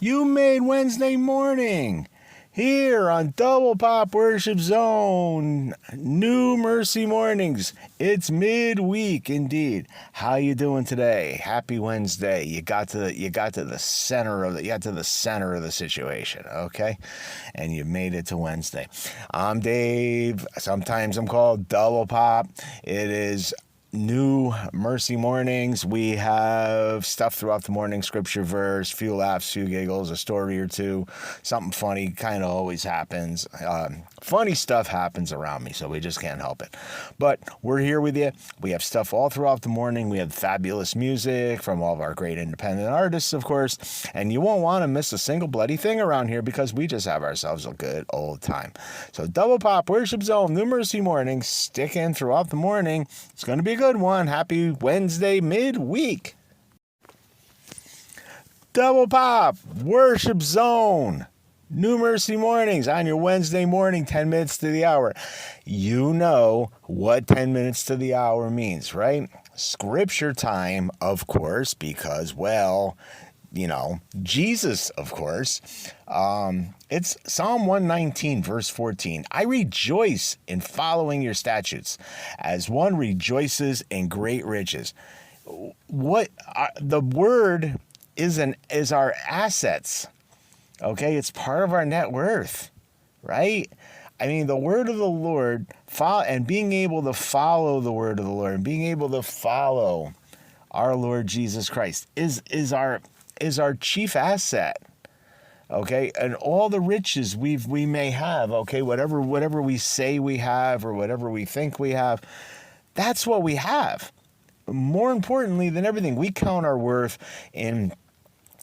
You made Wednesday morning here on Double Pop Worship Zone. New Mercy Mornings. It's midweek indeed. How you doing today? Happy Wednesday. You got to the center of the situation, okay? And you made it to Wednesday. I'm Dave. Sometimes I'm called Double Pop. It is New Mercy Mornings. We have stuff throughout the morning, scripture verse, few laughs, few giggles, a story or two, something funny kind of always happens. Funny stuff happens around me, so we just can't help it. But we're here with you. We have stuff all throughout the morning. We have fabulous music from all of our great independent artists, of course, and you won't want to miss a single bloody thing around here because we just have ourselves a good old time. So Double Pop Worship Zone, New Mercy Mornings, stick in throughout the morning. It's going to be a good one. Happy Wednesday midweek. Double Pop Worship Zone, New Mercy Mornings on your Wednesday morning, 10 minutes to the hour. You know what 10 minutes to the hour means, right? Scripture time, of course, because, well, Jesus, of course. It's Psalm 119, verse 14. I rejoice in following your statutes as one rejoices in great riches. The word is our assets. Okay, it's part of our net worth, right? I mean, the word of the Lord, and being able to follow the word of the Lord, and being able to follow our Lord Jesus Christ is our chief asset. Okay, and all the riches we may have, okay, whatever we say we have or whatever we think we have, that's what we have. More importantly than everything, we count our worth in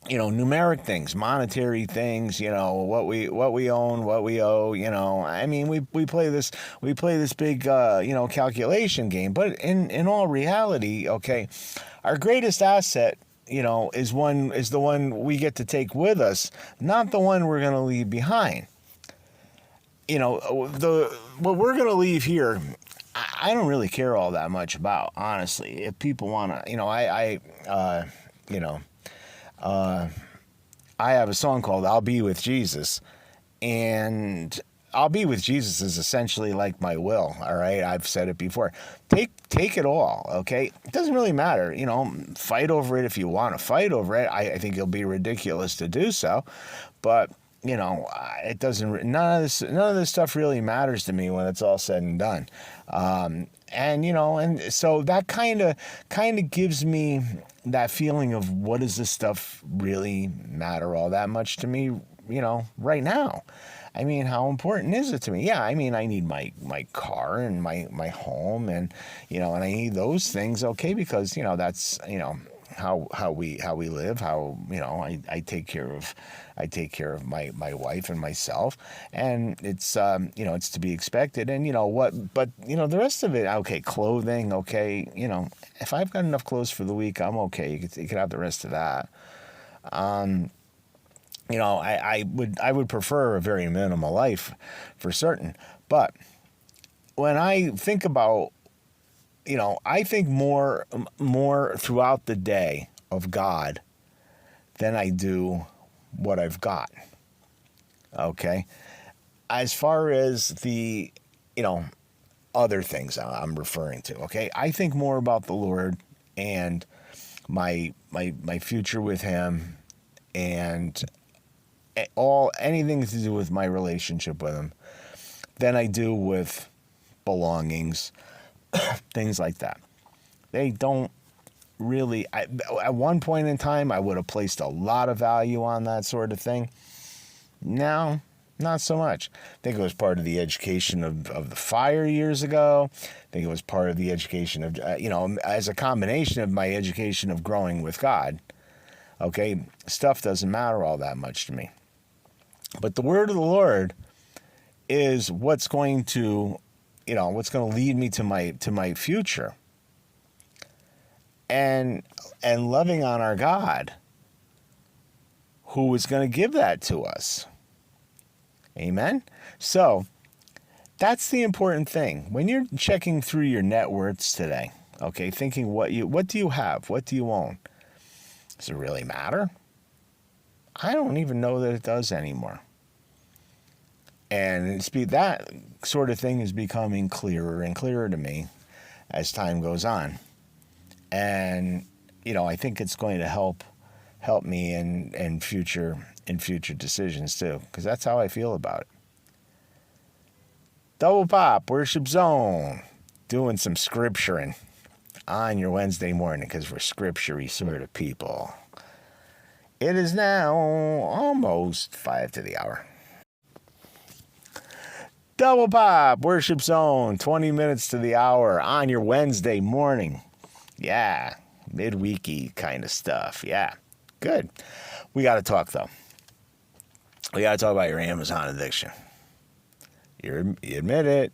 numeric things, monetary things, what we own, what we owe, I mean, we play this big, calculation game, but in all reality, okay, our greatest asset, is the one we get to take with us, not the one we're going to leave behind. What we're going to leave here, I don't really care all that much about, honestly. If people want to, I have a song called I'll Be With Jesus, and I'll be with Jesus is essentially like my will, all right? I've said it before. Take it all, okay? It doesn't really matter, fight over it if you want to fight over it. I think it'll be ridiculous to do so, but it doesn't. None of this stuff really matters to me when it's all said and done. And so that kind of gives me that feeling of, what does this stuff really matter all that much to me, right now? I mean, how important is it to me? Yeah, I mean, I need my car and my home and, and I need those things, okay, because, that's, how we live, how, I take care of my wife and myself, and it's, it's to be expected. And, but the rest of it, okay, clothing, okay, if I've got enough clothes for the week, I'm okay. You could have the rest of that. I would prefer a very minimal life for certain. But when I think about, I think more throughout the day of God than I do what I've got. Okay. As far as the, other things I'm referring to. Okay. I think more about the Lord and my future with Him and anything to do with my relationship with Him than I do with belongings, things like that. They don't really, at one point in time, I would have placed a lot of value on that sort of thing. Now, not so much. I think it was part of the education of the fire years ago. I think it was part of the education of, as a combination of my education of growing with God. Okay, stuff doesn't matter all that much to me. But the word of the Lord is what's going to, what's going to lead me to my future. And loving on our God, who is going to give that to us. Amen? So, that's the important thing. When you're checking through your net worths today, okay, thinking what do you have? What do you own? Does it really matter? I don't even know that it does anymore. And that sort of thing is becoming clearer and clearer to me as time goes on. And, I think it's going to help me in future decisions too, because that's how I feel about it. Double Pop, Worship Zone, doing some scripturing on your Wednesday morning, because we're scripture-y sort of people. It is now almost 5 to the hour. Double Pop, Worship Zone, 20 minutes to the hour on your Wednesday morning. Yeah, midweeky kind of stuff. Yeah, good. We got to talk, though. We got to talk about your Amazon addiction. You admit it.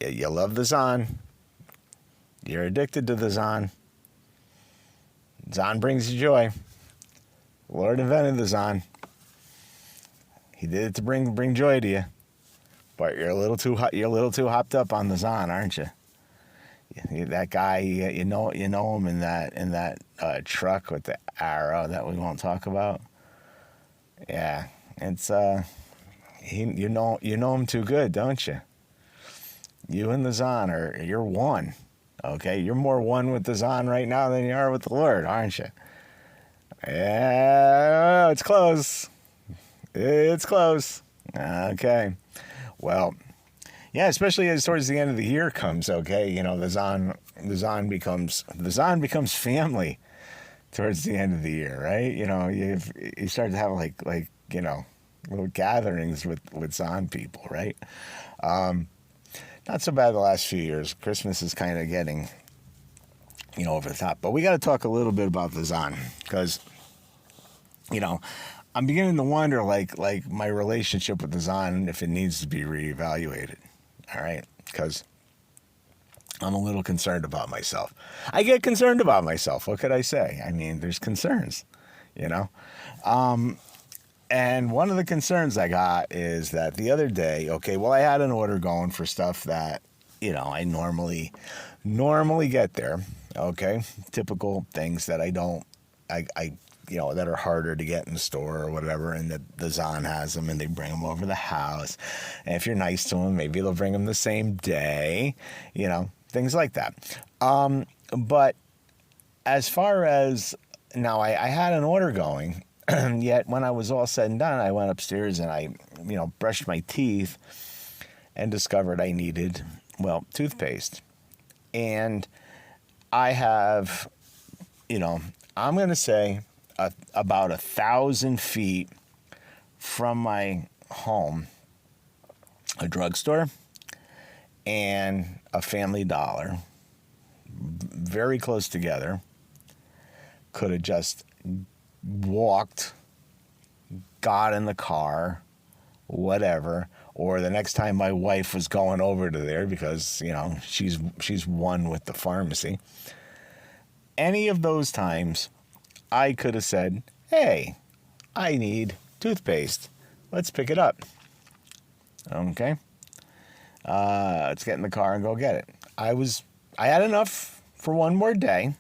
You love the Zon. You're addicted to the Zon. Zon brings you joy. The Lord invented the Zon. He did it to bring joy to you. But you're a little too hopped up on the Zon, aren't you? That guy, you know him in that truck with the arrow that we won't talk about. Yeah, it's you know him too good, don't you? You and the Zon you're one. Okay, you're more one with the Zon right now than you are with the Lord, aren't you? Yeah, it's close. It's close. Okay. Well, yeah, especially as towards the end of the year comes, okay, the Zon becomes family towards the end of the year, right? You start to have like little gatherings with Zon people, right? Not so bad the last few years. Christmas is kind of getting, over the top. But we got to talk a little bit about the Zon, because, I'm beginning to wonder, like my relationship with the Zon, if it needs to be reevaluated. All right, because I'm a little concerned about myself. I get concerned about myself. What could I say? I mean, there's concerns, And one of the concerns I got is that the other day, I had an order going for stuff that, I normally get there. Okay, typical things that I that are harder to get in the store or whatever, and the Zon has them, and they bring them over the house. And if you're nice to them, maybe they'll bring them the same day, things like that. But as far as now, I had an order going, yet when I was all said and done, I went upstairs and I, brushed my teeth and discovered I needed, toothpaste. And I have, I'm going to say, about 1,000 feet from my home, a drugstore and a Family Dollar, very close together. Could have just walked, got in the car, whatever. Or the next time my wife was going over to there, because she's one with the pharmacy. Any of those times, I could have said, hey, I need toothpaste. Let's pick it up. Okay. Let's get in the car and go get it. I had enough for one more day.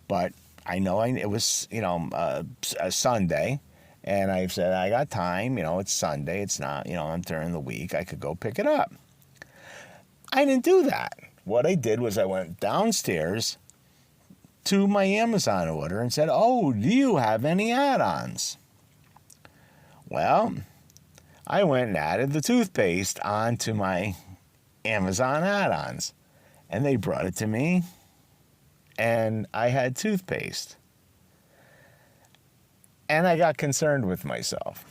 But I know it was, a Sunday. And I said, I got time. It's Sunday. It's not, during the week. I could go pick it up. I didn't do that. What I did was I went downstairs to my Amazon order and said, oh, do you have any add-ons? Well, I went and added the toothpaste onto my Amazon add-ons, and they brought it to me, and I had toothpaste. And I got concerned with myself.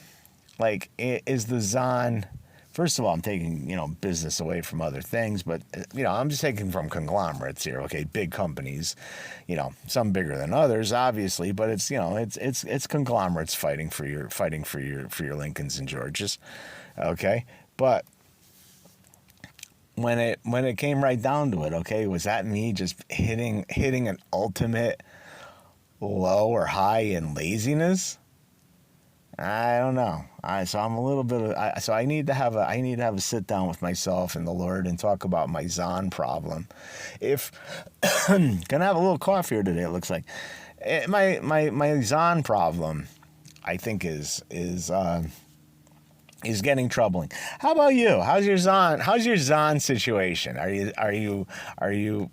Like, is the Zon... First of all, I'm taking, business away from other things, but, I'm just taking from conglomerates here, okay? Big companies, some bigger than others, obviously, but it's, it's conglomerates fighting for your Lincolns and Georges, okay? But when it came right down to it, okay, was that me just hitting an ultimate low or high in laziness? I don't know. So I'm a little bit of. So I need to have a sit down with myself and the Lord and talk about my Zon problem. If gonna have a little cough here today, it looks like. My Zon problem, I think, is getting troubling. How about you? How's your Zon situation? Are you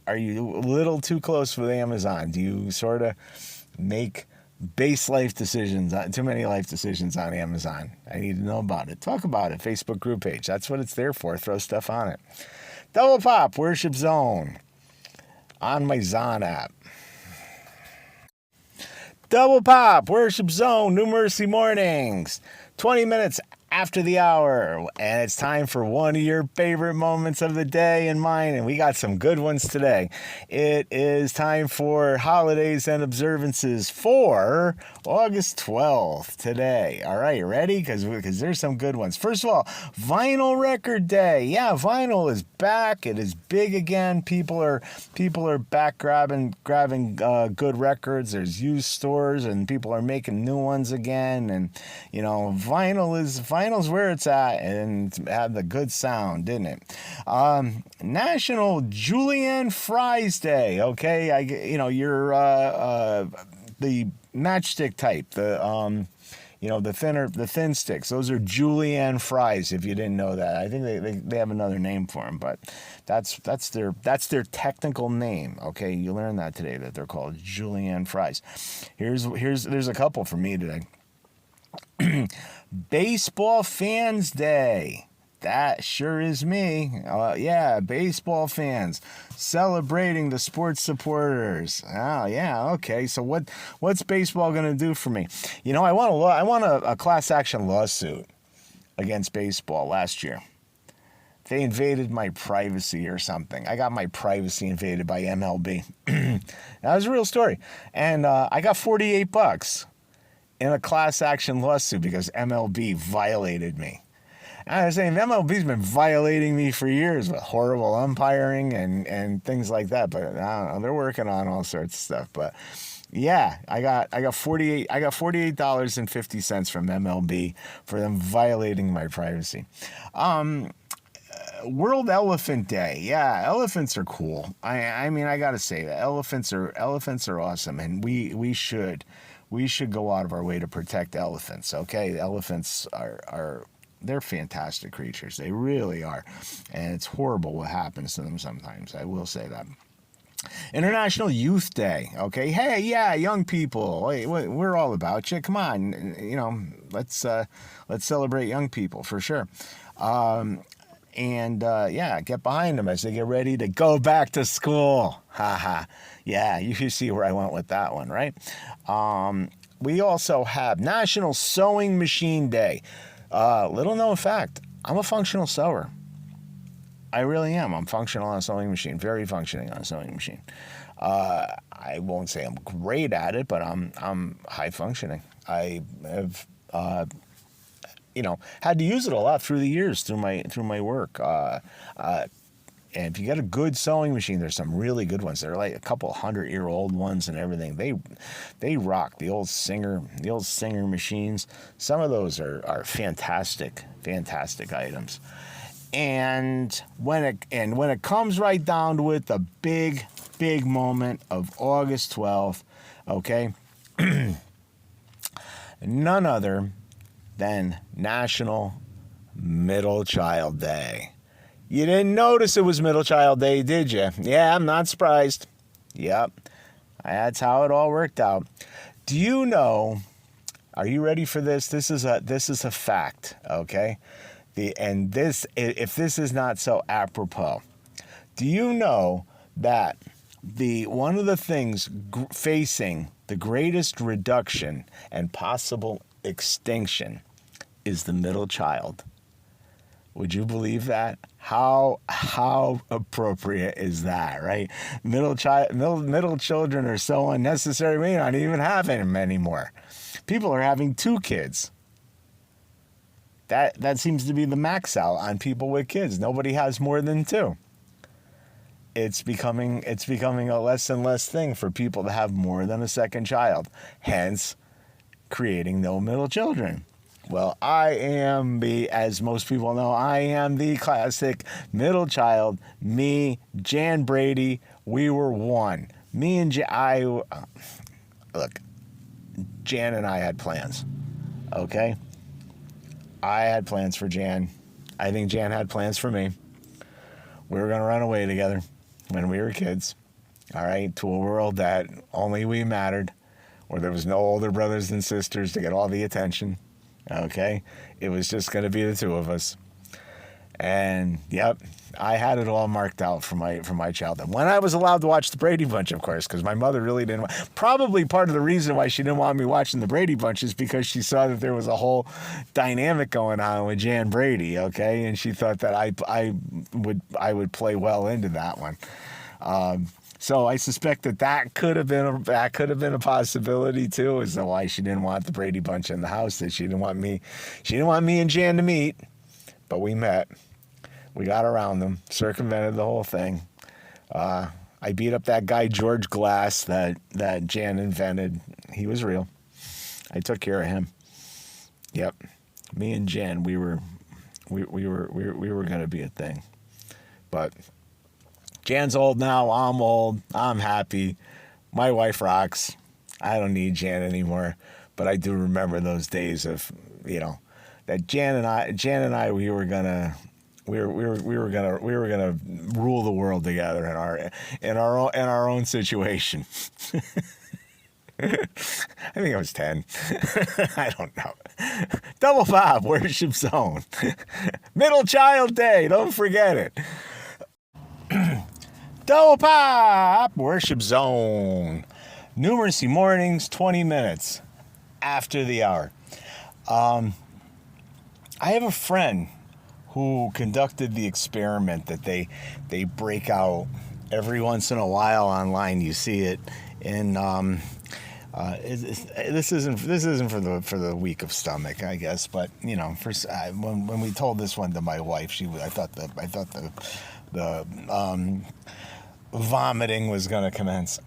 a little too close with Amazon? Do you sort of make base life decisions, too many life decisions on Amazon? I need to know about it. Talk about it. Facebook group page. That's what it's there for. Throw stuff on it. Double Pop Worship Zone on my Zon app. Double Pop Worship Zone, New Mercy Mornings. 20 minutes after the hour, and it's time for one of your favorite moments of the day and mine, and we got some good ones today. It is time for holidays and observances for August 12th today. All right, ready? Because there's some good ones. First of all, Vinyl Record Day. Yeah, vinyl is back. It is big again. People are back grabbing good records. There's used stores, and people are making new ones again. And you know, vinyl's where it's at, and it had the good sound, didn't it? National Julienne Fries Day. Okay, you're the matchstick type, the thin sticks. Those are julienne fries. If you didn't know that, I think they have another name for them, but that's their technical name. Okay, you learned that today, that they're called julienne fries. There's a couple for me today. Baseball Fans Day. That sure is me. Yeah, baseball fans celebrating the sports supporters. Oh yeah, okay. So what's baseball gonna do for me? I want a class action lawsuit against baseball last year. They invaded my privacy or something. I got my privacy invaded by MLB. That was a real story, and I got $48 in a class action lawsuit because MLB violated me. I was saying MLB's been violating me for years with horrible umpiring and things like that. But I don't know, they're working on all sorts of stuff. But yeah, I got $48.50 from MLB for them violating my privacy. World Elephant Day. Yeah, elephants are cool. I mean, I gotta say that elephants are awesome, and we should go out of our way to protect elephants. Okay, elephants they're fantastic creatures. They really are. And it's horrible what happens to them sometimes. I will say that. International Youth Day. Okay. Hey, yeah, young people. Hey, we're all about you. Come on. Let's celebrate young people for sure. Get behind them as they get ready to go back to school. Haha. Yeah, you should see where I went with that one, right? We also have National Sewing Machine Day. Little known fact, I'm a functional sewer. I really am. I'm functional on a sewing machine, very functioning on a sewing machine. I won't say I'm great at it, but I'm high functioning. I have had to use it a lot through the years through my work. And if you get a good sewing machine, there's some really good ones. They're like a couple 100-year-old ones and everything. They rock. The old Singer machines. Some of those are fantastic items. And when it comes right down to it, the big moment of August 12th, okay, none other than National Middle Child Day. You didn't notice it was Middle Child Day, did you? Yeah, I'm not surprised. Yep, that's how it all worked out. Do you know? Are you ready for this? This is a fact, okay? If this is not so apropos, do you know that one of the things facing the greatest reduction and possible extinction is the middle child? Would you believe that? How appropriate is that, right? Middle children are so unnecessary. We don't even have them anymore. People are having 2 kids. That seems to be the max out on people with kids. Nobody has more than 2. It's becoming a less and less thing for people to have more than a second child. Hence, creating no middle children. Well, I am as most people know, I am the classic middle child. Me, Jan Brady, we were one. Me and look, Jan and I had plans, okay? I had plans for Jan. I think Jan had plans for me. We were going to run away together when we were kids, all right, to a world that only we mattered, where there was no older brothers and sisters to get all the attention, okay? It was just going to be the two of us. And, yep, I had it all marked out for my childhood. When I was allowed to watch the Brady Bunch, of course, because my mother really didn't. Probably part of the reason why she didn't want me watching the Brady Bunch is because she saw that there was a whole dynamic going on with Jan Brady, okay? And she thought that I would play well into that one. So I suspect that could have been a possibility too, as to why she didn't want the Brady Bunch in the house. That she didn't want me and Jan to meet, but we met. We got around them, circumvented the whole thing. I beat up that guy George Glass that Jan invented. He was real. I took care of him. Yep, me and Jan, we were going to be a thing, but Jan's old now. I'm old. I'm happy. My wife rocks. I don't need Jan anymore, but I do remember those days of that Jan and I we were gonna rule the world together in our own situation. I think I was 10. I don't know. Double Pop Worship Zone. Middle Child Day. Don't forget it. Double Pop Worship Zone. New Mercy Mornings, 20 minutes after the hour. I have a friend who conducted the experiment that they break out every once in a while online. You see it in this isn't for the weak of stomach, I guess, but when we told this one to my wife, I thought the vomiting was going to commence.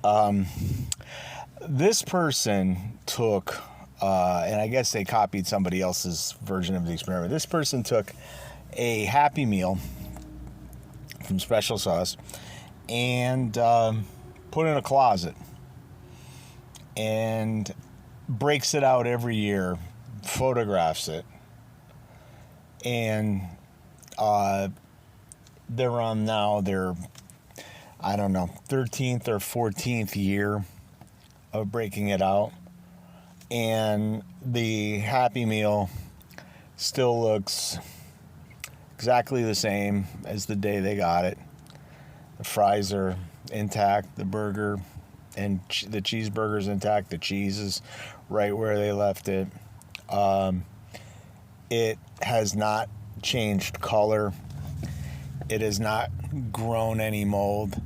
This person took, and I guess they copied somebody else's version of the experiment. This person took a Happy Meal from Special Sauce and put it in a closet and breaks it out every year, photographs it, and they're on now their, I don't know, 13th or 14th year of breaking it out. And the Happy Meal still looks exactly the same as the day they got it. The fries are intact, the burger and the cheeseburger's intact, the cheese is right where they left it. It has not changed color. It has not grown any mold.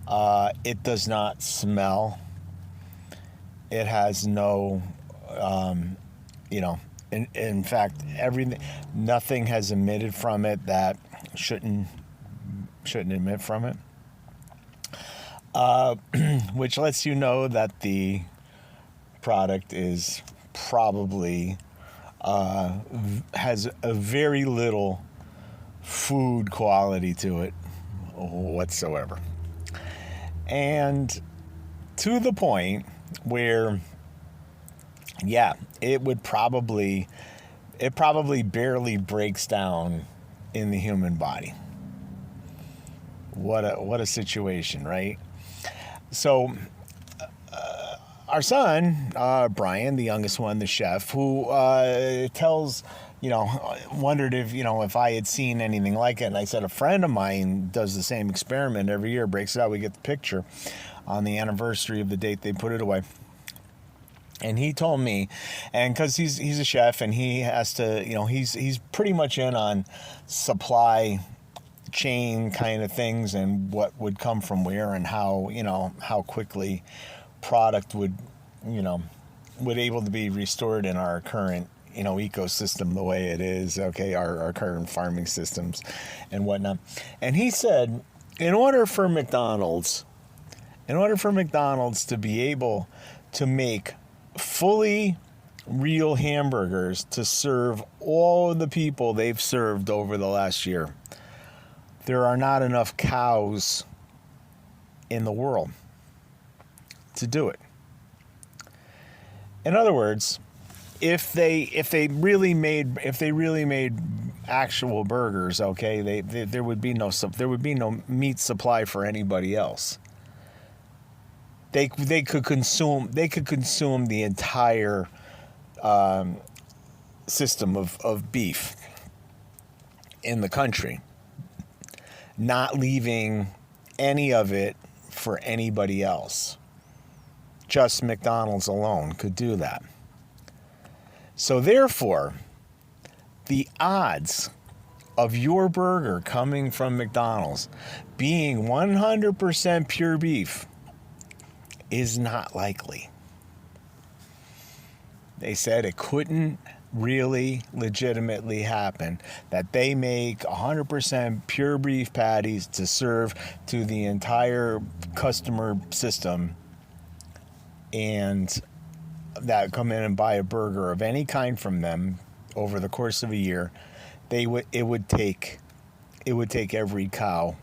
It does not smell. It has no, in fact, nothing has emitted from it that shouldn't emit from it. Which lets you know that the product is probably has a very little food quality to it whatsoever. And to the point where, yeah, it probably barely breaks down in the human body. What a situation, right? So our son, Brian, the youngest one, the chef, who wondered if I had seen anything like it. And I said, a friend of mine does the same experiment every year, breaks it out, we get the picture on the anniversary of the date they put it away. And he told me, and because he's a chef and he has to, he's pretty much in on supply chain kind of things and what would come from where and how quickly product would able to be restored in our current ecosystem the way it is, okay, our current farming systems and whatnot. And he said, in order for McDonald's to be able to make fully real hamburgers to serve all of the people they've served over the last year, there are not enough cows in the world to do it. In other words, if they really made actual burgers, okay, there would be no meat supply for anybody else. They could consume the entire system of beef in the country, not leaving any of it for anybody else. Just McDonald's alone could do that. So therefore, the odds of your burger coming from McDonald's being 100% pure beef is not likely. They said it couldn't really legitimately happen, that they make 100% pure beef patties to serve to the entire customer system, and that come in and buy a burger of any kind from them over the course of a year. It would take every cow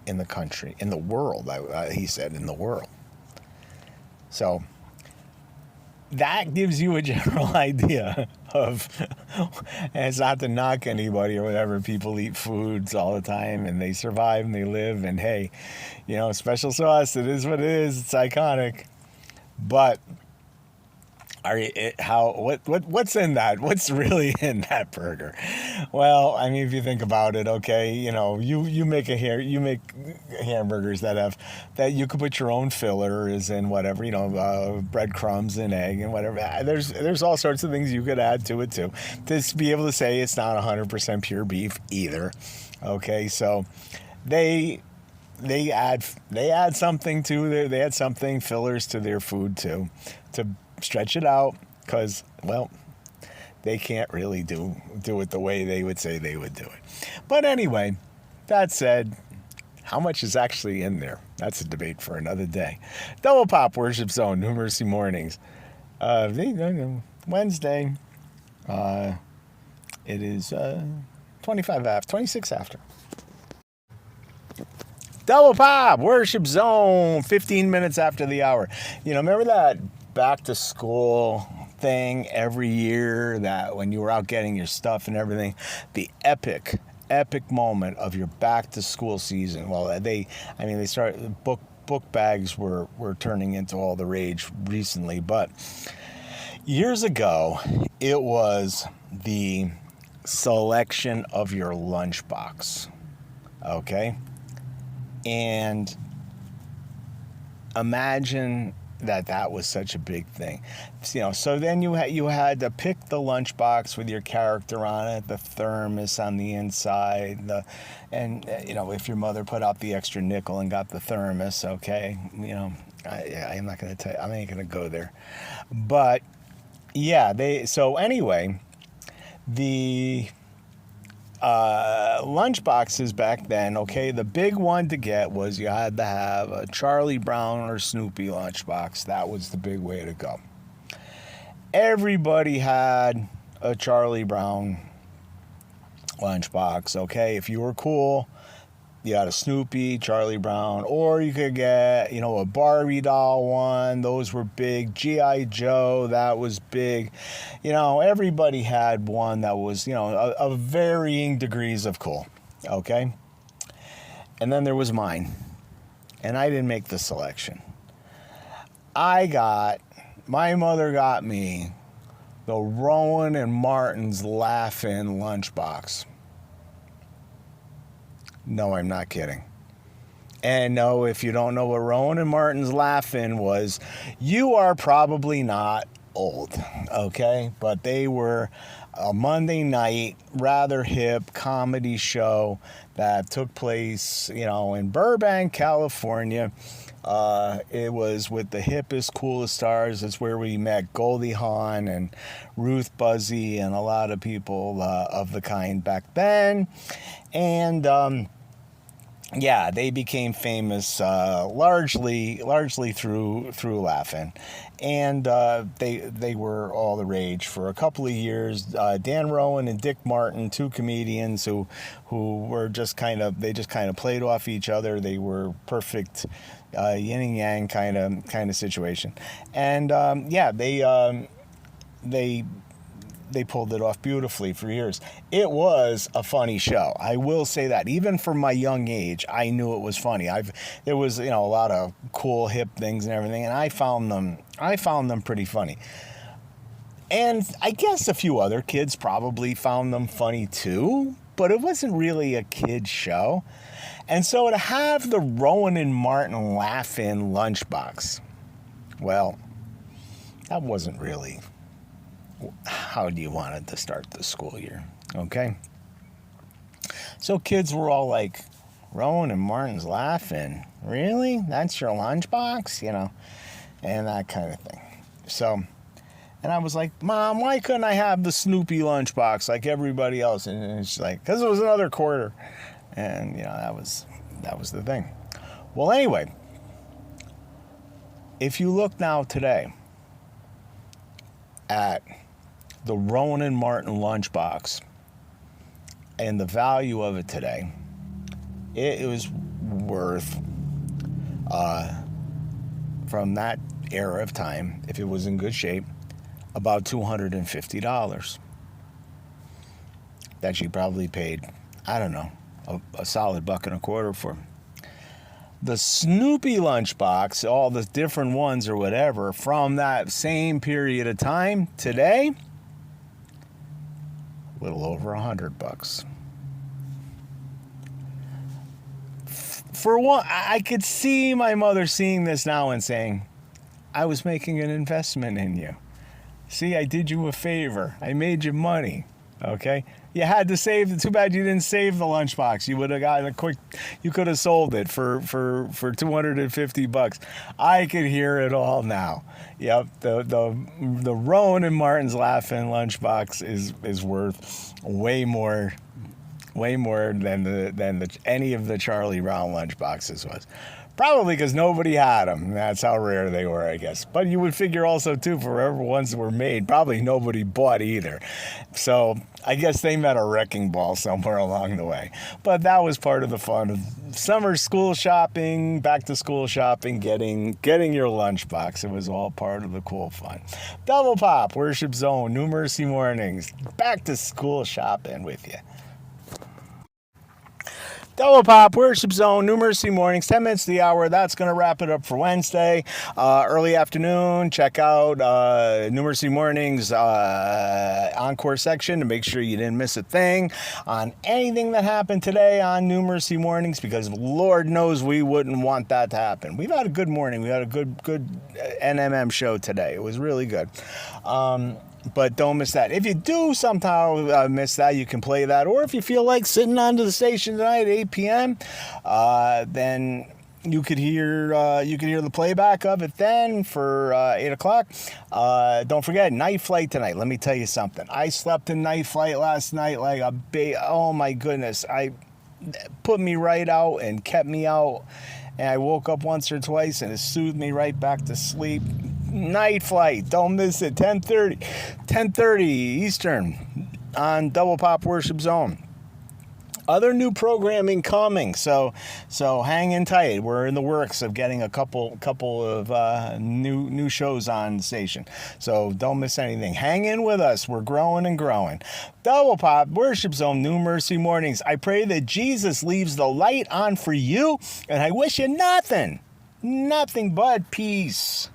in the country, in the world. He said in the world. So that gives you a general idea of, and it's not to knock anybody or whatever. People eat foods all the time and they survive and they live, and hey, special sauce, it is what it is. It's iconic. But what's in that? What's really in that burger? Well, I mean, if you think about it, okay, you make hamburgers that you could put your own fillers and whatever, breadcrumbs and egg and whatever. There's all sorts of things you could add to it too, to be able to say it's not 100% pure beef either. Okay, so they add something to they add something, fillers to their food too, to stretch it out, because, well, they can't really do it the way they would say they would do it. But anyway, that said, how much is actually in there? That's a debate for another day. Double Pop Worship Zone, New Mercy Mornings. Wednesday, it is 26 after. Double Pop Worship Zone, 15 minutes after the hour. Remember that back to school thing every year, that when you were out getting your stuff and everything, the epic moment of your back to school season? Well, they started, book bags were turning into all the rage recently, but years ago it was the selection of your lunchbox. Okay, and imagine that was such a big thing. So then you had to pick the lunchbox with your character on it, the thermos on the inside, if your mother put out the extra nickel and got the thermos, okay, I'm not going to tell you, I ain't going to go there. But yeah, the lunchboxes back then, okay, the big one to get was you had to have a Charlie Brown or Snoopy lunchbox. That was the big way to go. Everybody had a Charlie Brown lunchbox, okay? If you were cool, you had a Snoopy, Charlie Brown, or you could get, a Barbie doll one. Those were big. G.I. Joe, that was big. Everybody had one that was, of varying degrees of cool, okay? And then there was mine, and I didn't make the selection. My mother got me the Rowan and Martin's Laugh-In lunchbox. No, I'm not kidding. And no, if you don't know what Rowan and Martin's Laugh-In was, you are probably not old, okay? But they were a Monday night, rather hip comedy show that took place, in Burbank, California. It was with the hippest, coolest stars. It's where we met Goldie Hawn and Ruth Buzzy and a lot of people of the kind back then. And yeah, they became famous largely through laughing, and they were all the rage for a couple of years. Dan Rowan and Dick Martin, two comedians who were just kind of played off each other. They were perfect yin and yang kind of situation, and they pulled it off beautifully for years. It was a funny show. I will say that. Even from my young age, I knew it was funny. There was, a lot of cool hip things and everything, and I found them pretty funny. And I guess a few other kids probably found them funny too, but it wasn't really a kid's show. And so to have the Rowan and Martin Laugh-In lunchbox, well, that wasn't really how do you want it to start the school year, okay? So kids were all like, Rowan and Martin's Laughing? Really? That's your lunchbox? And that kind of thing. So, and I was like, Mom, why couldn't I have the Snoopy lunchbox like everybody else? And she's like, because it was another quarter. And, that was the thing. Well, anyway, if you look now today at the Rowan and Martin lunchbox and the value of it today, it was worth, from that era of time, if it was in good shape, about $250 that you probably paid, I don't know, a solid $1.25 for. The Snoopy lunchbox, all the different ones or whatever, from that same period of time today, a little over $100. For one, I could see my mother seeing this now and saying, I was making an investment in you. See, I did you a favor. I made you money. Okay? You had to save it. Too bad you didn't save the lunchbox. You would have gotten you could have sold it for $250. I could hear it all now. Yep, the Rowan and Martin's Laughing lunchbox is worth way more than any of the Charlie Brown lunchboxes was. Probably because nobody had them. That's how rare they were, I guess. But you would figure also, too, for whatever ones that were made, probably nobody bought either. So I guess they met a wrecking ball somewhere along the way. But that was part of the fun of summer school shopping, back to school shopping, getting your lunchbox. It was all part of the cool fun. Double Pop, Worship Zone, New Mercy Mornings, back to school shopping with you. Double Pop, Worship Zone, New Mercy Mornings, 10 minutes to the hour. That's going to wrap it up for Wednesday. Early afternoon, check out New Mercy Mornings Encore section to make sure you didn't miss a thing on anything that happened today on New Mercy Mornings, because Lord knows we wouldn't want that to happen. We've had a good morning. We had a good NMM show today. It was really good. But don't miss that. If you do somehow miss that, you can play that. Or if you feel like sitting onto the station tonight at 8 p.m., then you could hear the playback of it then for 8 o'clock. Don't forget, Night Flight tonight. Let me tell you something. I slept in Night Flight last night like a oh my goodness. I put me right out and kept me out. And I woke up once or twice and it soothed me right back to sleep. Night Flight, don't miss it. 10:30 Eastern on Double Pop Worship Zone. Other new programming coming, so hang in tight. We're in the works of getting a couple of new shows on the station, so don't miss anything. Hang in with us. We're growing and growing. Double Pop Worship Zone, New Mercy Mornings. I pray that Jesus leaves the light on for you, and I wish you nothing but peace.